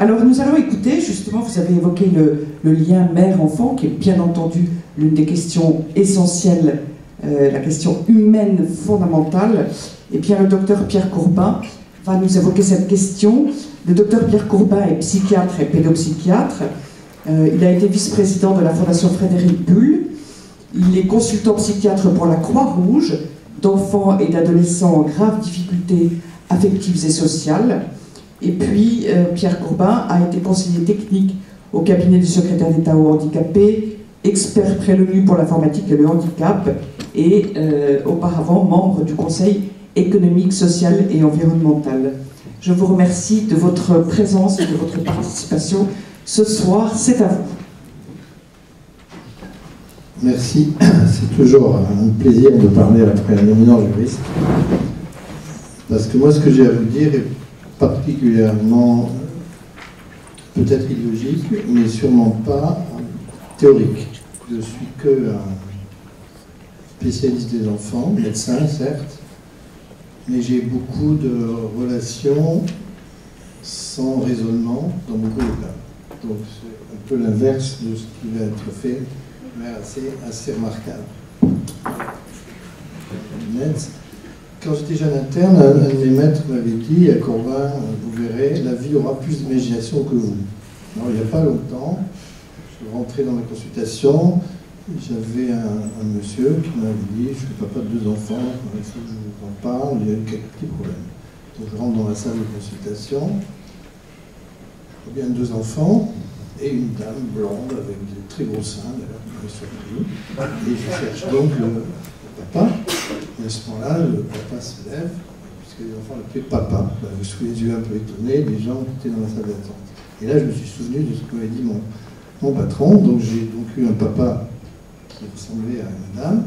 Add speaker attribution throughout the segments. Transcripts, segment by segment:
Speaker 1: Alors nous allons écouter, justement, vous avez évoqué le lien mère-enfant, qui est bien entendu l'une des questions essentielles, la question humaine fondamentale. Et bien le docteur Pierre Courbin va nous évoquer cette question. Le docteur Pierre Courbin est psychiatre et pédopsychiatre. Il a été vice-président de la Fondation Frédéric Bull. Il est consultant psychiatre pour la Croix-Rouge d'enfants et d'adolescents en graves difficultés affectives et sociales. Et puis, Pierre Courbin a été conseiller technique au cabinet du secrétaire d'État aux handicapés, expert près l'ONU pour l'informatique et le handicap, et auparavant membre du Conseil économique, social et environnemental. Je vous remercie de votre présence et de votre participation ce soir. C'est à vous.
Speaker 2: Merci. C'est toujours un plaisir de parler après un éminent juriste. Parce que moi, ce que j'ai à vous dire est particulièrement peut-être illogique, mais sûrement pas théorique. Je suis que un spécialiste des enfants, médecin certes, mais j'ai beaucoup de relations sans raisonnement dans beaucoup de cas. Donc c'est un peu l'inverse de ce qui va être fait, mais assez remarquable. Quand j'étais jeune interne, un de mes maîtres m'avait dit, à Courbin, vous verrez, la vie aura plus d'imagination que vous. Alors, il n'y a pas longtemps, je rentrais dans ma consultation, j'avais un monsieur qui m'avait dit, je suis papa de 2 enfants, il faut que je vous en parle, il y a quelques petits problèmes. Donc je rentre dans la salle de consultation, je vois bien 2 enfants, et une dame blonde avec des très gros seins, d'ailleurs, qui m'a surpris, et je cherche donc le papa. Et à ce moment-là, le papa se lève, puisque les enfants l'appelaient papa, sous les yeux un peu étonnés, des gens qui étaient dans la salle d'attente. Et là, je me suis souvenu de ce que m'avait dit mon patron. Donc j'ai donc eu un papa qui ressemblait à une dame,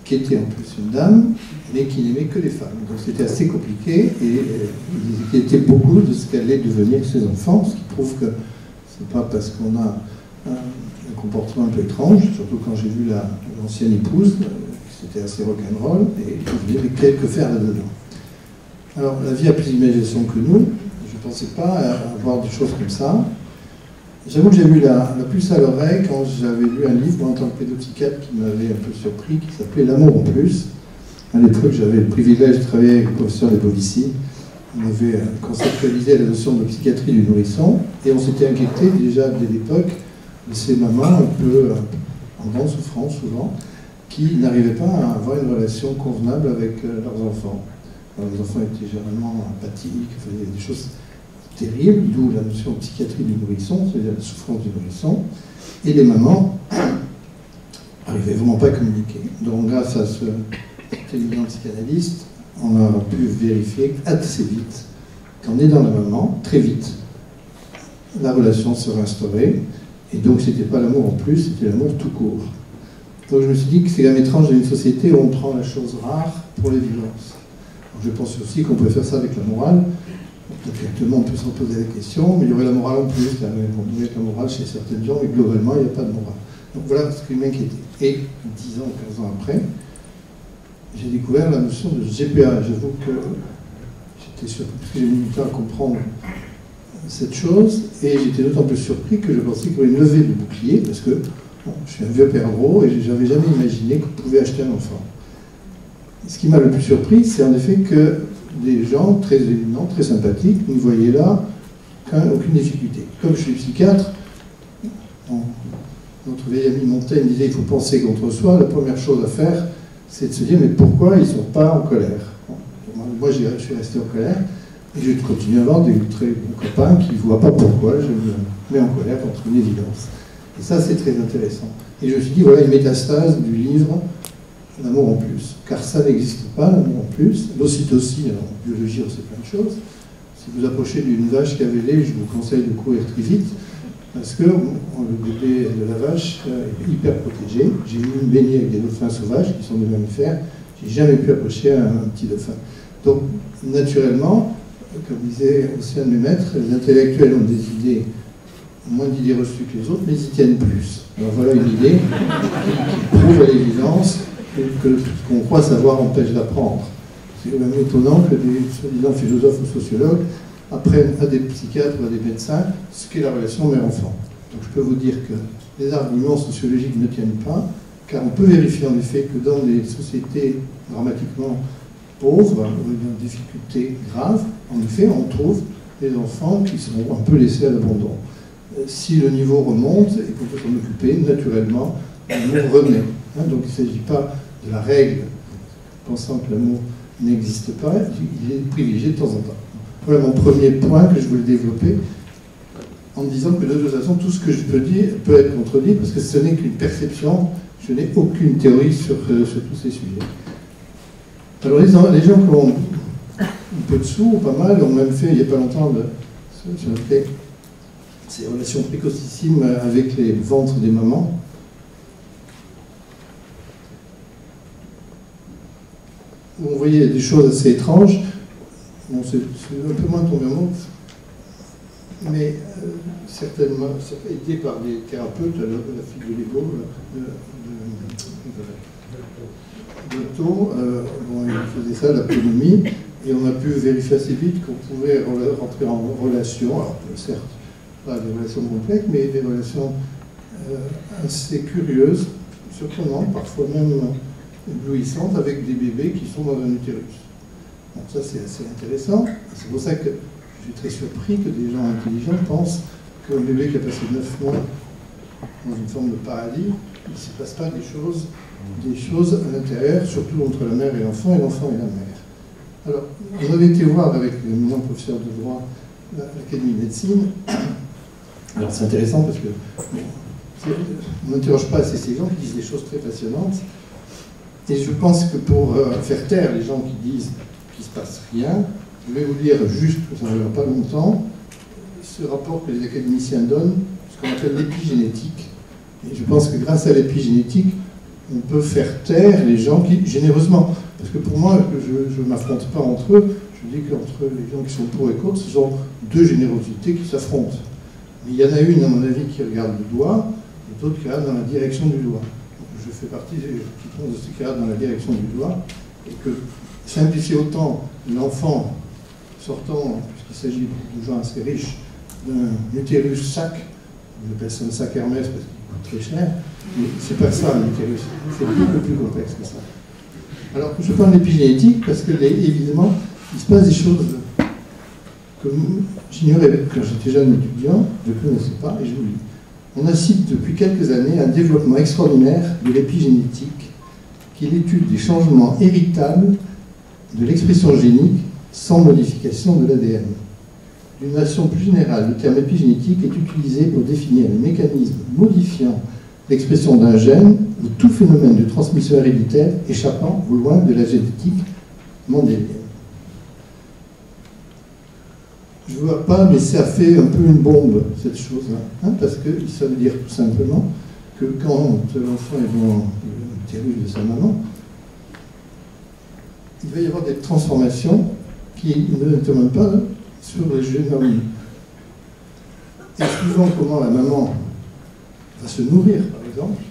Speaker 2: qui était en plus une dame, mais qui n'aimait que les femmes. Donc c'était assez compliqué, et il inquiétait beaucoup de ce qu'allaient devenir ces enfants, ce qui prouve que c'est pas parce qu'on a un comportement un peu étrange, surtout quand j'ai vu l'ancienne épouse, c'était assez rock'n'roll, et je me disais, que faire là-dedans? Alors, la vie a plus d'imagination que nous. Je ne pensais pas avoir des choses comme ça. J'avoue que j'ai eu la puce à l'oreille quand j'avais lu un livre, en tant que pédopsychiatre, qui m'avait un peu surpris, qui s'appelait L'amour en plus. À l'époque, j'avais le privilège de travailler avec le professeur Desbovici. On avait conceptualisé la notion de psychiatrie du nourrisson, et on s'était inquiété déjà dès l'époque de ces mamans un peu en grande souffrance souvent, qui n'arrivaient pas à avoir une relation convenable avec leurs enfants. Alors, les enfants étaient généralement apathiques, faisaient des choses terribles, d'où la notion de psychiatrie du nourrisson, c'est-à-dire la souffrance du nourrisson, et les mamans n'arrivaient vraiment pas à communiquer. Donc grâce à cet éminent psychanalyste, on a pu vérifier assez vite qu'en aidant la maman, très vite, la relation se restaurait, et donc c'était pas l'amour en plus, c'était l'amour tout court. Donc je me suis dit que c'est quand même étrange dans une société où on prend la chose rare pour les violences. Donc je pense aussi qu'on peut faire ça avec la morale. Actuellement, on peut s'en poser la question, mais il y aurait la morale en plus. On peut mettre la morale chez certaines gens, mais globalement, il n'y a pas de morale. Donc voilà ce qui m'inquiétait. Et 10 ans, 15 ans après, j'ai découvert la notion de GPA. J'avoue que j'étais surpris, parce que j'ai mis du temps à comprendre cette chose, et j'étais d'autant plus surpris que je pensais qu'il y aurait une levée de bouclier, parce que bon, je suis un vieux perdreau, et je n'avais jamais imaginé qu'on pouvait acheter un enfant. Ce qui m'a le plus surpris, c'est en effet que des gens très éminents, très sympathiques, ne voyaient là aucune difficulté. Comme je suis psychiatre, notre vieil ami Montaigne disait qu'il faut penser contre soi. La première chose à faire, c'est de se dire, mais pourquoi ils ne sont pas en colère? Moi, je suis resté en colère, et je continue à avoir des très bons copains qui ne voient pas pourquoi je me mets en colère contre une évidence. Et ça, c'est très intéressant. Et je me suis dit, voilà une métastase du livre L'amour en plus. Car ça n'existe pas, l'amour en plus. L'ocytocine, en biologie, on sait plein de choses. Si vous approchez d'une vache qui avait lait, je vous conseille de courir très vite, parce que le bébé de la vache est hyper protégé. J'ai eu une baignée avec des dauphins sauvages, qui sont des mammifères. J'ai jamais pu approcher un petit dauphin. Donc, naturellement, comme disait aussi un de mes maîtres, les intellectuels ont des idées, moins d'idées reçues que les autres, mais ils y tiennent plus. Alors voilà une idée qui prouve à l'évidence que ce qu'on croit savoir empêche d'apprendre. C'est quand même étonnant que des soi-disant philosophes ou sociologues apprennent à des psychiatres ou à des médecins ce qu'est la relation mère-enfant. Donc je peux vous dire que les arguments sociologiques ne tiennent pas, car on peut vérifier en effet que dans les sociétés dramatiquement pauvres, ou dans difficultés graves, en effet, on trouve des enfants qui seront un peu laissés à l'abandon. Si le niveau remonte et qu'on peut s'en occuper, naturellement, l'amour renaît. Donc il ne s'agit pas de la règle, pensant que l'amour n'existe pas, il est privilégié de temps en temps. Voilà mon premier point que je voulais développer, en disant que de toute façon, tout ce que je peux dire peut être contredit, parce que ce n'est qu'une perception, je n'ai aucune théorie sur tous ces sujets. Alors les gens qui ont un peu de sous, pas mal, ont même fait, il n'y a pas longtemps, ces relations précocissimes avec les ventres des mamans. On voyait des choses assez étranges. Bon, c'est un peu moins tombé en monte, mais certainement aidé par des thérapeutes, la fille de Lego, Lotto, bon, il faisait ça, l'autonomie, et on a pu vérifier assez vite qu'on pouvait rentrer en relation, alors certes, pas des relations complexes, mais des relations assez curieuses, surprenantes, parfois même éblouissantes, avec des bébés qui sont dans un utérus. Bon, ça c'est assez intéressant. C'est pour ça que je suis très surpris que des gens intelligents pensent qu'un bébé qui a passé 9 mois dans une forme de paradis, il ne se passe pas des choses à l'intérieur, surtout entre la mère et l'enfant et la mère. Alors, on avait été voir avec mon professeur de droit l'Académie de médecine. Alors c'est intéressant parce que on n'interroge pas assez ces gens qui disent des choses très passionnantes. Et je pense que pour faire taire les gens qui disent qu'il ne se passe rien, je vais vous lire juste, ça ne durera pas longtemps, ce rapport que les académiciens donnent, ce qu'on appelle l'épigénétique. Et je pense que grâce à l'épigénétique, on peut faire taire les gens qui, généreusement, parce que pour moi, je ne m'affronte pas entre eux, je dis qu'entre les gens qui sont pour et contre, ce sont deux générosités qui s'affrontent. Mais il y en a une, à mon avis, qui regarde le doigt, et d'autres qui regardent dans la direction du doigt. Donc, je fais partie des qui pensent de ceux qui regardent dans la direction du doigt, et que simplifier autant l'enfant sortant, puisqu'il s'agit de gens assez riches, d'un utérus sac, on appelle ça un sac Hermès parce qu'il coûte très cher, mais c'est pas ça un utérus, c'est beaucoup plus complexe que ça. Alors je parle d'épigénétique parce que évidemment, il se passe des choses que j'ignorais quand j'étais jeune étudiant, je ne connaissais pas, et je vous lis. On assiste depuis quelques années un développement extraordinaire de l'épigénétique, qui est l'étude des changements héritables de l'expression génique sans modification de l'ADN. D'une façon plus générale, le terme épigénétique est utilisé pour définir les mécanismes modifiant l'expression d'un gène ou tout phénomène de transmission héréditaire échappant au loin de la génétique mendélienne. Je ne vois pas, mais ça fait un peu une bombe, cette chose-là, hein, parce que ça veut dire tout simplement que quand l'enfant est dans l'utérus de sa maman, il va y avoir des transformations qui ne tombent pas sur le génome. Et suivant comment la maman va se nourrir, par exemple,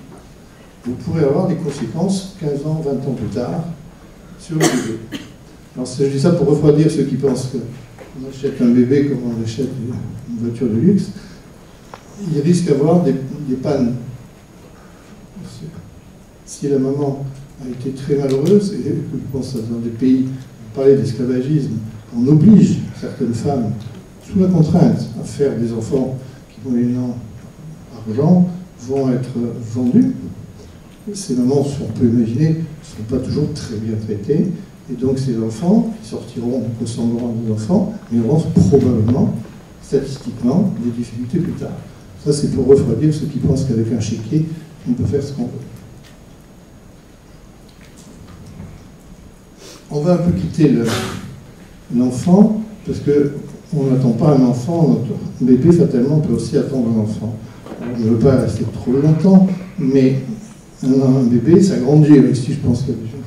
Speaker 2: vous pourrez avoir des conséquences 15 ans, 20 ans plus tard sur le bébé. Alors je dis ça pour refroidir ceux qui pensent qu'on achète un bébé comme on achète une voiture de luxe. Il risque d'avoir des pannes. Si la maman a été très malheureuse, et je pense dans des pays, on parlait d'esclavagisme, on oblige certaines femmes, sous la contrainte, à faire des enfants qui, moyennant argent, vont être vendus. Ces mamans, on peut imaginer, ne sont pas toujours très bien traitées, et donc ces enfants, qui sortiront ressemblant à des enfants, mais auront probablement, statistiquement, des difficultés plus tard. Ça, c'est pour refroidir ceux qui pensent qu'avec un chéquier, on peut faire ce qu'on veut. On va un peu quitter l'enfant, parce qu'on n'attend pas un enfant, un bébé fatalement peut aussi attendre un enfant. Alors, je ne veux pas rester trop longtemps, mais un bébé, ça grandit. Ici, je pense qu'il y a des gens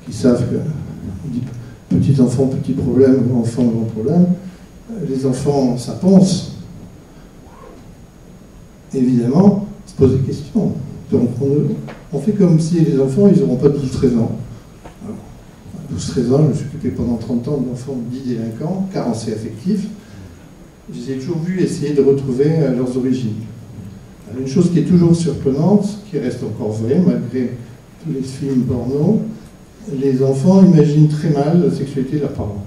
Speaker 2: qui savent que petit enfant, petit problème, grand enfant, grand problème. Les enfants, ça pense. Évidemment, se pose des questions. Donc, on fait comme si les enfants, ils n'auront pas 12-13 ans. 12-13 ans, je me suis occupé pendant 30 ans d'enfants dits délinquants, carencés affectifs. je les ai toujours vus essayer de retrouver leurs origines. Une chose qui est toujours surprenante, qui reste encore vraie malgré tous les films porno, les enfants imaginent très mal la sexualité de leurs parents.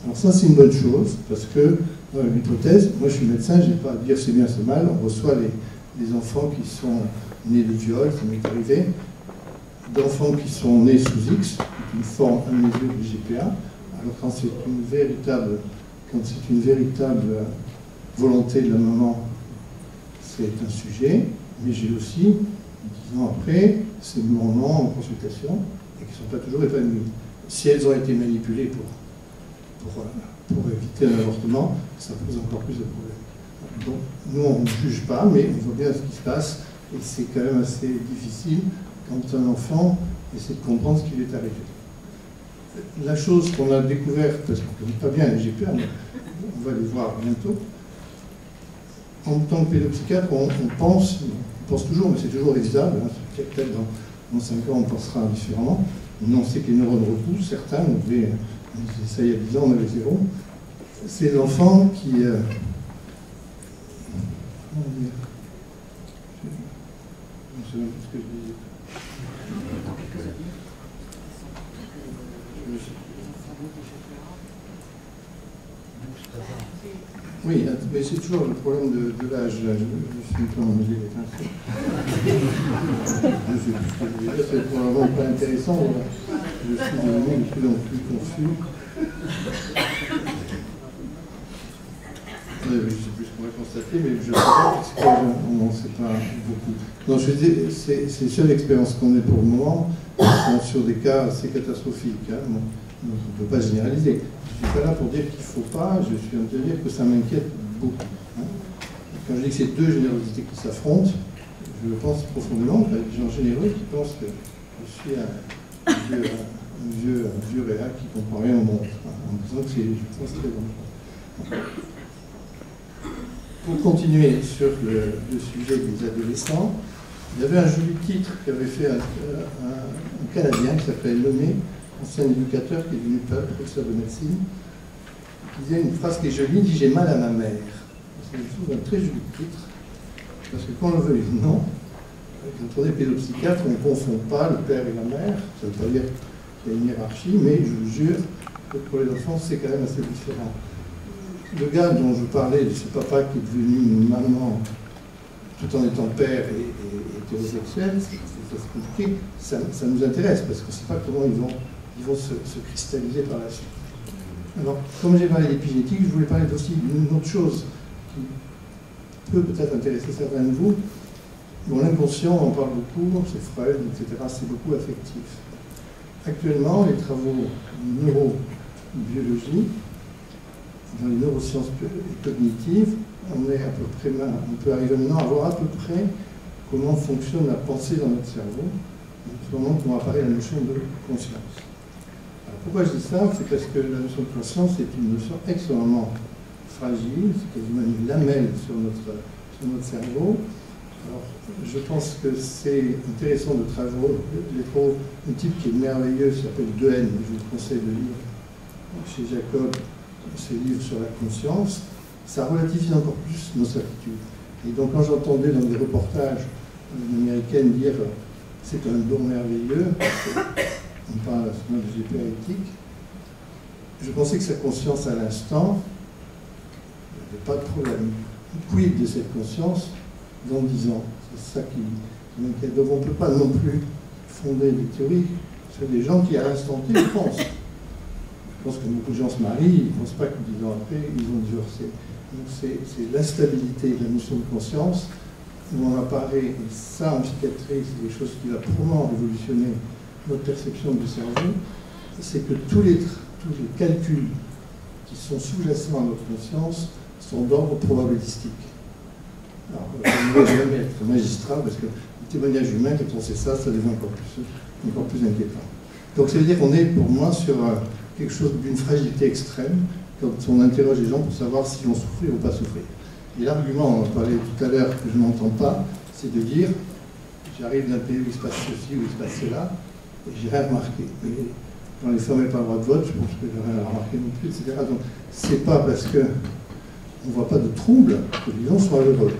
Speaker 2: Alors ça, c'est une bonne chose, parce que, dans l'hypothèse, moi je suis médecin, je n'ai pas à dire c'est bien, c'est mal, on reçoit les enfants qui sont nés de viol, ça m'est arrivé, d'enfants qui sont nés sous X, une forme à mesure du GPA, alors quand c'est une véritable volonté de la maman, c'est un sujet, mais j'ai aussi, 10 ans après, ces moments en consultation, et qui ne sont pas toujours épanouis. Si elles ont été manipulées pour éviter un avortement, ça pose encore plus de problèmes. Donc, nous, on ne juge pas, mais on voit bien ce qui se passe, et c'est quand même assez difficile quand un enfant essaie de comprendre ce qui lui est arrivé. La chose qu'on a découverte, parce qu'on ne connaît pas bien les GPA, mais on va les voir bientôt, en tant que pédopsychiatre, on pense toujours, mais c'est toujours révisable, hein, peut-être dans 5 ans on pensera différemment, mais on sait que les neurones repoussent, certains, ça il y a 10 ans on avait 0, ces enfants qui... comment dire, je ne sais même plus ce que je disais. Oui, mais c'est toujours le problème de l'âge. Je suis un peu emmêlé les pinceaux. Je sais plus ce que je veux dire, c'est probablement pas intéressant. Je suis devenu de plus en plus confus. Je ne sais plus ce qu'on va constater, mais je ne sais pas parce qu'on n'en sait pas beaucoup. Non, je dis, c'est la seule expérience qu'on ait pour le moment, sont sur des cas assez catastrophiques. Hein. Bon, on ne peut pas généraliser. Je ne suis pas là pour dire qu'il ne faut pas, je suis en train de dire que ça m'inquiète beaucoup. Hein. Quand je dis que c'est deux générosités qui s'affrontent, je le pense profondément, il y a des gens généreux qui pensent que je suis un vieux réac qui ne comprend rien au monde, hein, en disant que c'est, je pense, très dangereux. Pour continuer sur le sujet des adolescents, il y avait un joli titre qu'avait fait un Canadien qui s'appelait Lemay, ancien éducateur qui est devenu professeur de médecine, qui disait une phrase qui est jolie, il dit « J'ai mal à ma mère ». C'est un très joli titre, parce que quand on le veut ou non, quand on est pédopsychiatre, on ne confond pas le père et la mère, ça ne veut pas dire qu'il y a une hiérarchie, mais je vous jure que pour les enfants, c'est quand même assez différent. Le gars dont je parlais, de ce papa qui est devenu une maman tout en étant père et hétérosexuel, c'est compliqué, ça nous intéresse parce qu'on ne sait pas comment ils vont se cristalliser par la suite. Alors, comme j'ai parlé d'épigénétique, je voulais parler aussi d'une autre chose qui peut peut-être intéresser certains de vous. Bon, l'inconscient, on en parle beaucoup, c'est Freud, etc., c'est beaucoup affectif. Actuellement, les travaux de neurobiologie, dans les neurosciences cognitives, on peut arriver maintenant à voir à peu près comment fonctionne la pensée dans notre cerveau, notamment comment apparaît la notion de conscience. Alors, pourquoi je dis ça? C'est parce que la notion de conscience est une notion extrêmement fragile, c'est quasiment une lamelle sur notre cerveau. Alors, je pense que c'est intéressant de travailler un type qui est merveilleux, qui s'appelle Dehaene, je vous conseille de lire chez Jacob ses livres sur la conscience, ça relativise encore plus nos certitudes. Et donc quand j'entendais dans des reportages américaines dire c'est un don merveilleux, on parle à ce moment de GPA éthique, je pensais que sa conscience à l'instant, il n'y avait pas de problème. Quid de cette conscience dans 10 ans? C'est ça qui m'inquiète. Donc on ne peut pas non plus fonder des théories sur des gens qui à l'instant T pensent. Je pense que beaucoup de gens se marient, ils ne pensent pas que 10 ans après, ils vont divorcer. Donc c'est l'instabilité de la notion de conscience où on apparaît, et ça en psychiatrie, c'est des choses qui va probablement révolutionner notre perception du cerveau, c'est que tous les calculs qui sont sous-jacents à notre conscience sont d'ordre probabilistique. Alors, on ne va jamais être magistrat parce que le témoignage humain, quand on sait ça, ça devient encore plus inquiétant. Donc ça veut dire qu'on est pour moi sur quelque chose d'une fragilité extrême quand on interroge les gens pour savoir s'ils vont souffrir ou pas souffrir. Et l'argument, on en parlait tout à l'heure, que je n'entends pas, c'est de dire j'arrive d'un pays où il se passe ceci, où il se passe cela, et j'ai rien remarqué. Mais quand les femmes n'ont pas le droit de vote, je pense que j'ai rien remarqué non plus, etc. Donc c'est pas parce que on ne voit pas de trouble, que les gens soient heureux.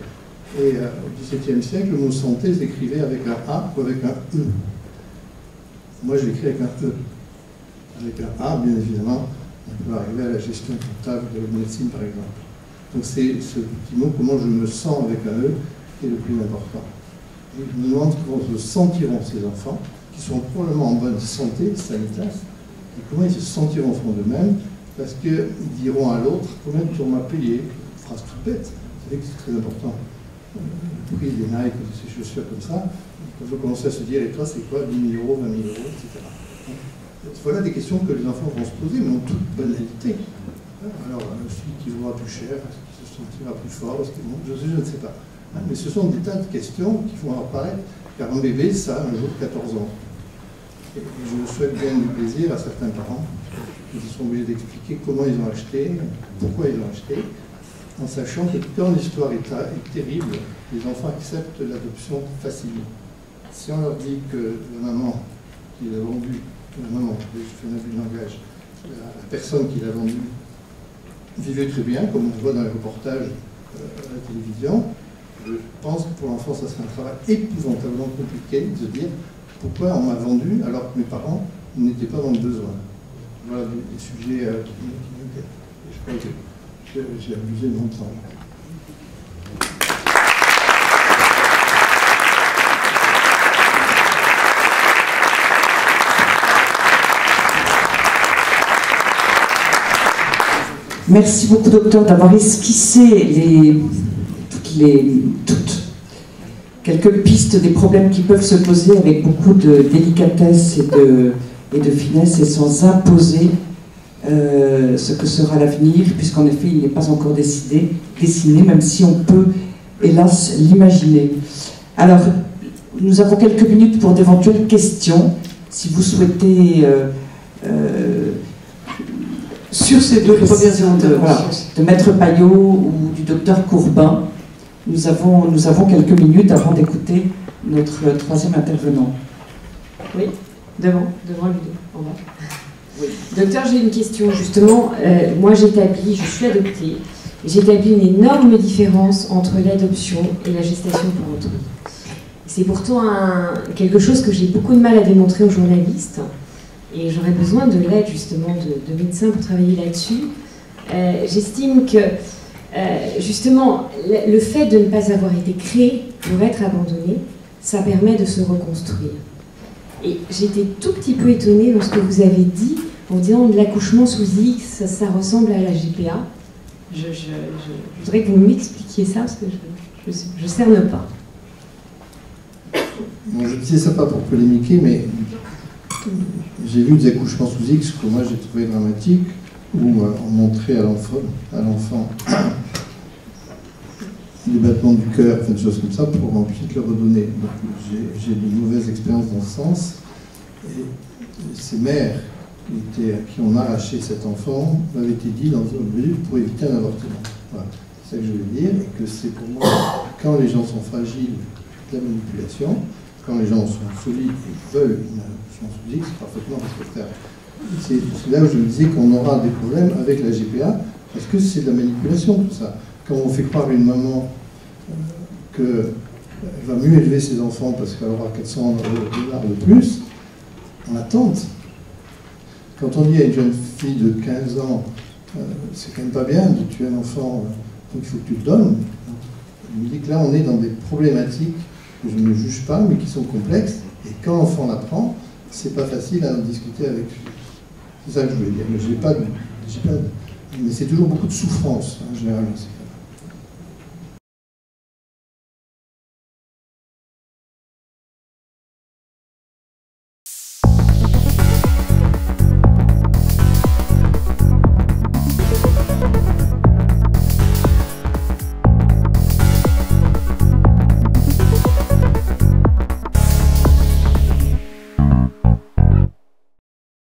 Speaker 2: Et au XVIIe siècle, le mot santé s'écrivait avec un A ou avec un E. Moi, je l'écris avec un E. Avec un A, bien évidemment, on peut arriver à la gestion comptable de la médecine, par exemple. Donc c'est ce petit mot, comment je me sens avec un E, qui est le plus important. Et je me demande comment se sentiront ces enfants, qui sont probablement en bonne santé, sanitaire, et comment ils se sentiront au fond d'eux-mêmes, parce qu'ils diront à l'autre, combien tu m'as payé? Une phrase toute bête, vous savez que c'est très important. Le prix des Nike, de ces chaussures comme ça, il faut commencer à se dire, et toi c'est quoi, 10 000 euros, 20 000 euros, etc. Voilà des questions que les enfants vont se poser, mais en toute banalité. Alors, celui qui vaudra plus cher, est-ce qu'il se sentira plus fort, je ne sais pas. Mais ce sont des tas de questions qui vont apparaître, car un bébé, ça a un jour 14 ans. Et je souhaite bien du plaisir à certains parents qui sont obligés d'expliquer comment ils ont acheté, pourquoi ils ont acheté, en sachant que quand l'histoire est terrible, les enfants acceptent l'adoption facilement. Si on leur dit que la maman qui l'a vendu, la maman, je fais un abus de langage, la personne qui l'a vendu vivait très bien, comme on le voit dans les reportages à la télévision, je pense que pour l'enfant, ça serait un travail épouvantablement compliqué de se dire pourquoi on m'a vendu alors que mes parents n'étaient pas dans le besoin. Voilà des sujets qui me... Je crois que j'ai abusé de mon temps.
Speaker 1: Merci beaucoup, docteur, d'avoir esquissé quelques pistes des problèmes qui peuvent se poser avec beaucoup de délicatesse et de finesse et sans imposer ce que sera l'avenir, puisqu'en effet, il n'est pas encore dessiné, même si on peut, hélas, l'imaginer. Alors, nous avons quelques minutes pour d'éventuelles questions. Si vous souhaitez... sur ces deux premières de Maître Payot ou du docteur Courbin, nous avons quelques minutes avant d'écouter notre troisième intervenant.
Speaker 3: Oui, devant lui. En bas. Oui. Docteur, j'ai une question justement. Moi, je suis adoptée. J'établis une énorme différence entre l'adoption et la gestation pour autrui. C'est pourtant quelque chose que j'ai beaucoup de mal à démontrer aux journalistes. Et j'aurais besoin de l'aide justement de médecins pour travailler là-dessus. J'estime que justement le fait de ne pas avoir été créé pour être abandonné, ça permet de se reconstruire. Et j'étais tout petit peu étonnée lorsque vous avez dit, en disant de l'accouchement sous X, ça ressemble à la GPA. Je voudrais que vous m'expliquiez ça parce que je ne cerne pas.
Speaker 2: Bon, je ne disais ça pas pour polémiquer, mais j'ai vu des accouchements sous X que moi j'ai trouvé dramatiques, où on montrait à l'enfant les battements du cœur, des choses comme ça, pour ensuite le redonner. J'ai de mauvaises expériences dans ce sens. Et ces mères qui ont arraché cet enfant m'avaient été dit dans une minute pour éviter un avortement. Voilà. C'est ça que je veux dire, et que c'est pour moi, quand les gens sont fragiles, de la manipulation, quand les gens sont solides et veulent une adoption sous X, c'est parfaitement respectable. C'est là où je me disais qu'on aura des problèmes avec la GPA, parce que c'est de la manipulation tout ça. Quand on fait croire à une maman qu'elle va mieux élever ses enfants parce qu'elle aura 400 $ de plus, on la tente. Quand on dit à une jeune fille de 15 ans, c'est quand même pas bien de tuer un enfant, donc il faut que tu le donnes. Je me dis que là on est dans des problématiques que je ne juge pas, mais qui sont complexes, et quand l'enfant l'apprend, c'est pas facile à en discuter avec lui. C'est ça que je voulais dire, mais mais c'est toujours beaucoup de souffrance, en général.